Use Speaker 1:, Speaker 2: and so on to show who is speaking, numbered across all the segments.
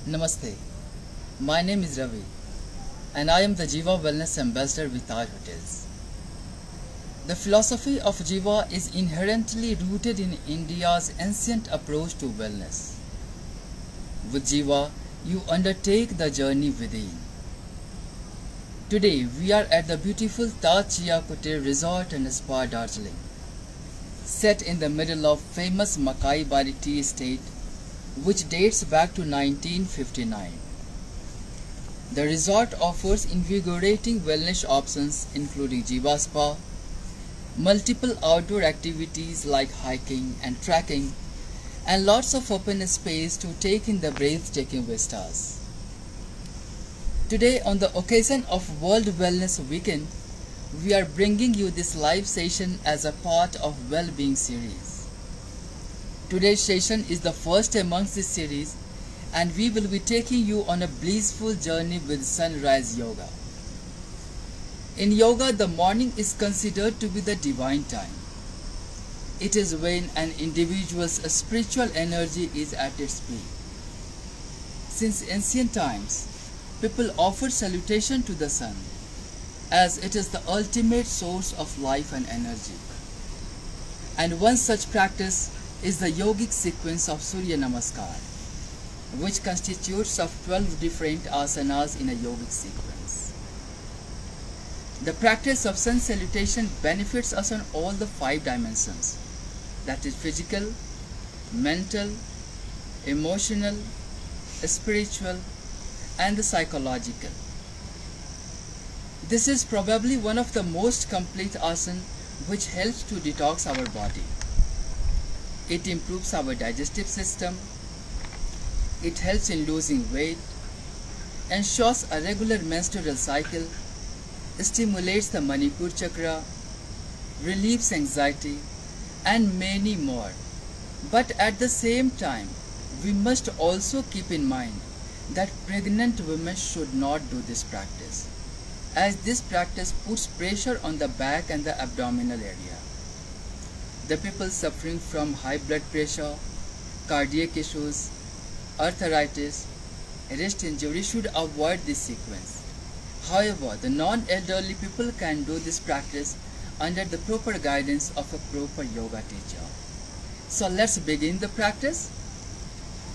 Speaker 1: Namaste. My name is Ravi and I am the Jiva Wellness Ambassador with Taj Hotels. The philosophy of Jiva is inherently rooted in India's ancient approach to wellness. With Jiva, you undertake the journey within. Today, we are at the beautiful Taj Chia Kutir Resort and Spa, Darjeeling, set in the middle of famous Makai Bari tea estate, which dates back to 1959. The resort offers invigorating wellness options including Jiva Spa, multiple outdoor activities like hiking and trekking, and lots of open space to take in the breathtaking vistas. Today, on the occasion of World Wellness Weekend, we are bringing you this live session as a part of Well-Being series. Today's session is the first amongst this series, and we will be taking you on a blissful journey with Sunrise Yoga. In yoga, the morning is considered to be the divine time. It is when an individual's spiritual energy is at its peak. Since ancient times, people offer salutation to the sun, as it is the ultimate source of life and energy. And one such practice is the yogic sequence of Surya Namaskar, which constitutes of 12 different asanas in a yogic sequence. The practice of sun salutation benefits us on all the 5 dimensions, that is physical, mental, emotional, spiritual, and the psychological. This is probably one of the most complete asana which helps to detox our body. It improves our digestive system, it helps in losing weight, ensures a regular menstrual cycle, stimulates the Manipur chakra, relieves anxiety, and many more. But at the same time, we must also keep in mind that pregnant women should not do this practice, as this practice puts pressure on the back and the abdominal area. The people suffering from high blood pressure, cardiac issues, arthritis, wrist injury should avoid this sequence. However, the non-elderly people can do this practice under the proper guidance of a proper yoga teacher. So let's begin the practice.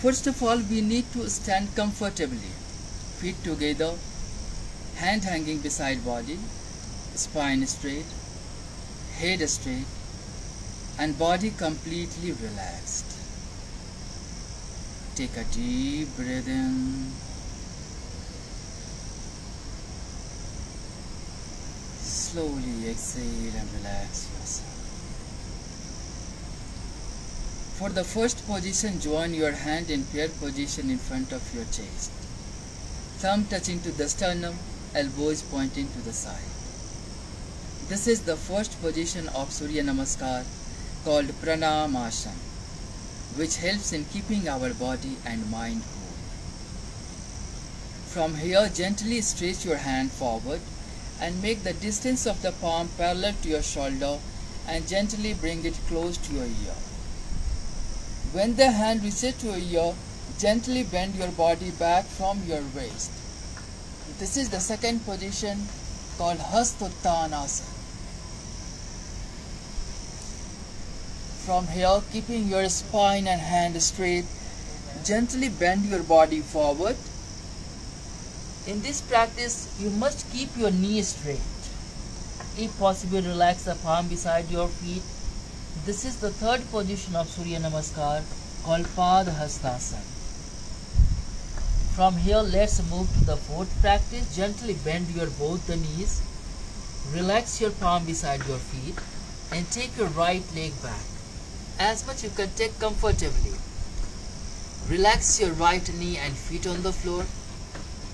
Speaker 1: First of all, we need to stand comfortably, feet together, hand hanging beside body, spine straight, head straight, and body completely relaxed. Take a deep breath in. Slowly exhale and relax yourself. For the first position, join your hand in prayer position in front of your chest. Thumb touching to the sternum, elbows pointing to the side. This is the first position of Surya Namaskar called Pranamasana, which helps in keeping our body and mind cool. From here, gently stretch your hand forward and make the distance of the palm parallel to your shoulder and gently bring it close to your ear. When the hand reaches to your ear, gently bend your body back from your waist. This is the second position called Hastottanasana. From here, keeping your spine and hand straight, gently bend your body forward. In this practice, you must keep your knee straight. If possible, relax the palm beside your feet. This is the third position of Surya Namaskar called Padhastasana. From here, let's move to the fourth practice. Gently bend your both the knees. Relax your palm beside your feet and take your right leg back. As much you can take comfortably. Relax your right knee and feet on the floor.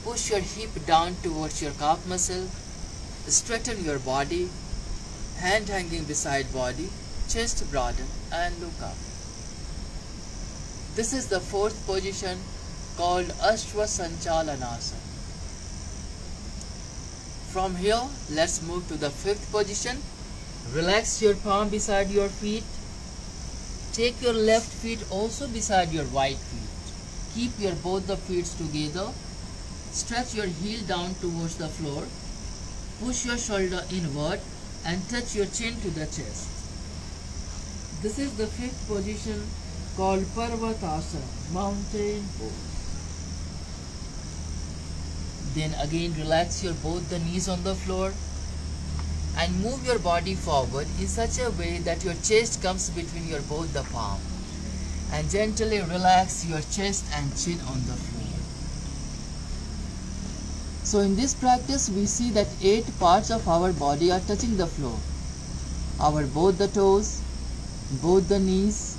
Speaker 1: Push your hip down towards your calf muscle. Straighten your body. Hand hanging beside body. Chest broaden and look up. This is the fourth position called Ashwasanchalanasana. From here, let's move to the fifth position. Relax your palm beside your feet. Take your left feet also beside your right feet. keep your both the feet together. Stretch your heel down towards the floor. Push your shoulder inward and touch your chin to the chest. This is the fifth position called Parvatasana, mountain pose. Then again relax your both the knees on the floor and move your body forward in such a way that your chest comes between your both the palm, and gently relax your chest and chin on the floor. So in this practice we see that 8 parts of our body are touching the floor. Our both the toes, both the knees,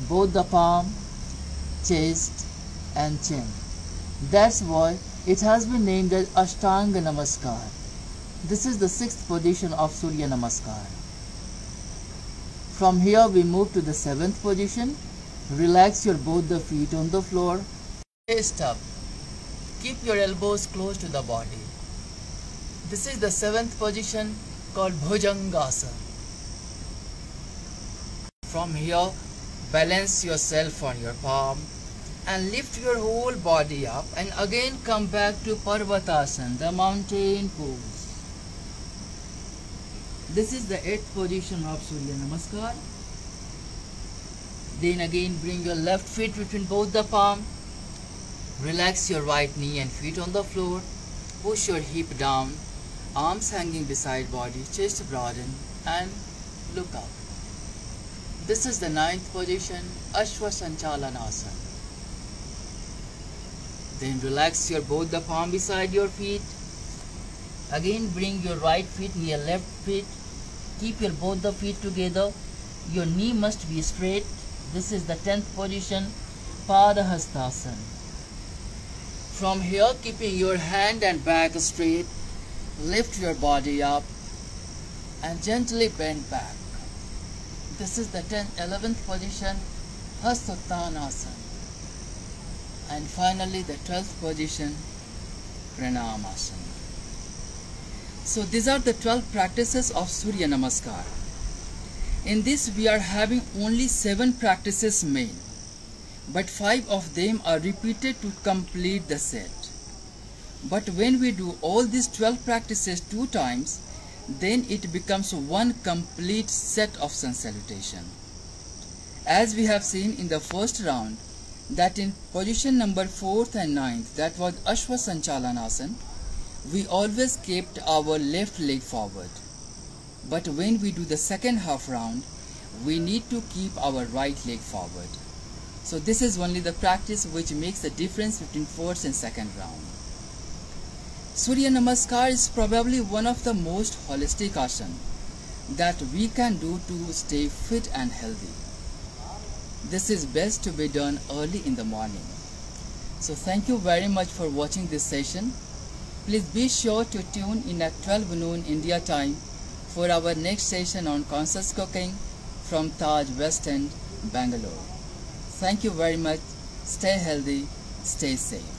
Speaker 1: both the palm, chest and chin. That's why it has been named as Ashtanga Namaskar. This is the 6th position of Surya Namaskar. From here we move to the 7th position. Relax your both the feet on the floor. Chest up. Keep your elbows close to the body. This is the 7th position called Bhujangasana. From here, balance yourself on your palm and lift your whole body up, and again come back to Parvatasana, the mountain pose. This is the 8th position of Surya Namaskar. Then again bring your left foot between both the palm. Relax your right knee and feet on the floor. Push your hip down, arms hanging beside body, chest broaden and look up. This is the 9th position, Ashwasanchalanasana. Then relax your both the palm beside your feet. Again bring your right foot near left foot. Keep your both the feet together. Your knee must be straight. This is the 10th position, Padahastasana. From here, keeping your hand and back straight, lift your body up and gently bend back. This is the 11th position, Hastottanasana. And finally the 12th position, Pranamasana. So these are the 12 practices of Surya Namaskar. In this we are having only 7 practices main, but 5 of them are repeated to complete the set. But when we do all these 12 practices 2 times, then it becomes one complete set of sun salutation. As we have seen in the first round, that in position number 4th and 9th, that was Ashwasanchalanasana, we always kept our left leg forward. But when we do the second half round, we need to keep our right leg forward. So this is only the practice which makes the difference between first and second round. Surya Namaskar is probably one of the most holistic asana that we can do to stay fit and healthy. This is best to be done early in the morning. So thank you very much for watching this session. Please be sure to tune in at 12 noon India time for our next session on conscious cooking from Taj West End, Bangalore. Thank you very much. Stay healthy, stay safe.